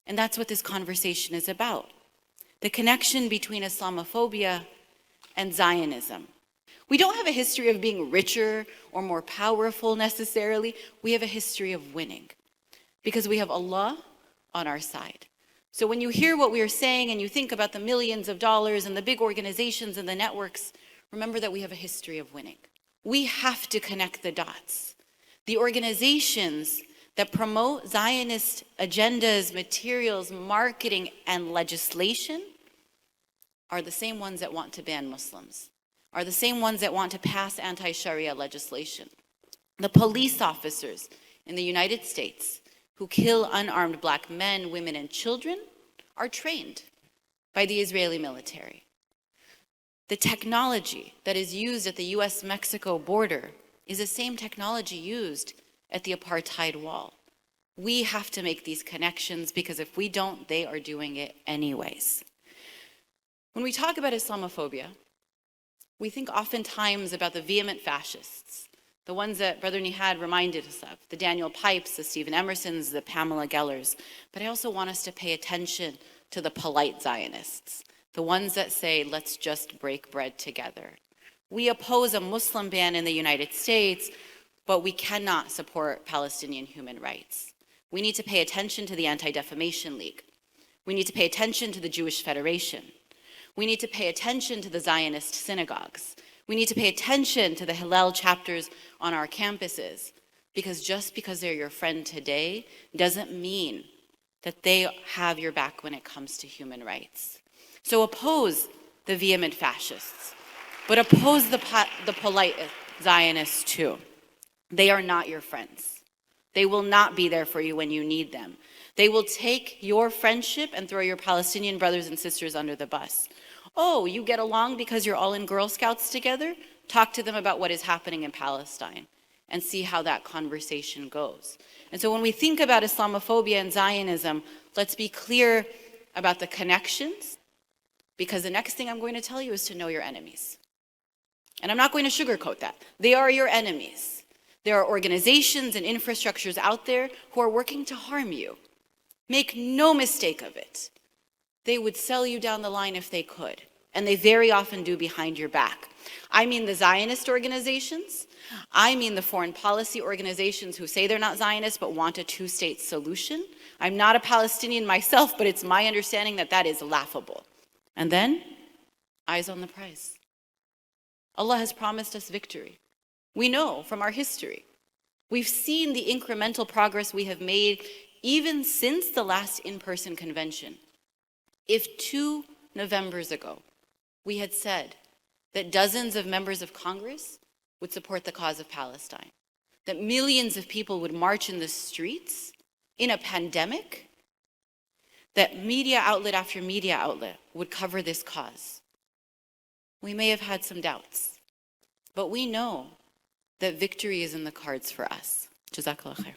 And that's what this conversation is about. The connection between Islamophobia and Zionism. We don't have a history of being richer or more powerful necessarily. We have a history of winning because we have Allah on our side. So when you hear what we are saying and you think about the millions of dollars and the big organizations and the networks, remember that we have a history of winning. We have to connect the dots. The organizations that promote Zionist agendas, materials, marketing, and legislation are the same ones that want to ban Muslims, are the same ones that want to pass anti-Sharia legislation. The police officers in the United States who kill unarmed black men, women, and children are trained by the Israeli military. The technology that is used at the US-Mexico border is the same technology used at the apartheid wall. We have to make these connections because if we don't, they are doing it anyways. When we talk about Islamophobia, we think oftentimes about the vehement fascists, the ones that Brother Nihad reminded us of, the Daniel Pipes, the Stephen Emersons, the Pamela Gellers. But I also want us to pay attention to the polite Zionists, the ones that say, let's just break bread together. We oppose a Muslim ban in the United States, but we cannot support Palestinian human rights. We need to pay attention to the Anti-Defamation League. We need to pay attention to the Jewish Federation. We need to pay attention to the Zionist synagogues. We need to pay attention to the Hillel chapters on our campuses, because just because they're your friend today doesn't mean that they have your back when it comes to human rights. So oppose the vehement fascists, but oppose the polite Zionists too. They are not your friends. They will not be there for you when you need them. They will take your friendship and throw your Palestinian brothers and sisters under the bus. Oh, you get along because you're all in Girl Scouts together? Talk to them about what is happening in Palestine and see how that conversation goes. And so when we think about Islamophobia and Zionism, let's be clear about the connections, because the next thing I'm going to tell you is to know your enemies. And I'm not going to sugarcoat that. They are your enemies. There are organizations and infrastructures out there who are working to harm you. Make no mistake of it. They would sell you down the line if they could, and they very often do behind your back. I mean the Zionist organizations. I mean the foreign policy organizations who say they're not Zionist but want a two-state solution. I'm not a Palestinian myself, but it's my understanding that that is laughable. And then, eyes on the prize. Allah has promised us victory. We know from our history. We've seen the incremental progress we have made even since the last in-person convention. If 2 Novembers ago we had said that dozens of members of Congress would support the cause of Palestine, that millions of people would march in the streets in a pandemic, that media outlet after media outlet would cover this cause, we may have had some doubts, but we know that victory is in the cards for us. Jazakallah khair.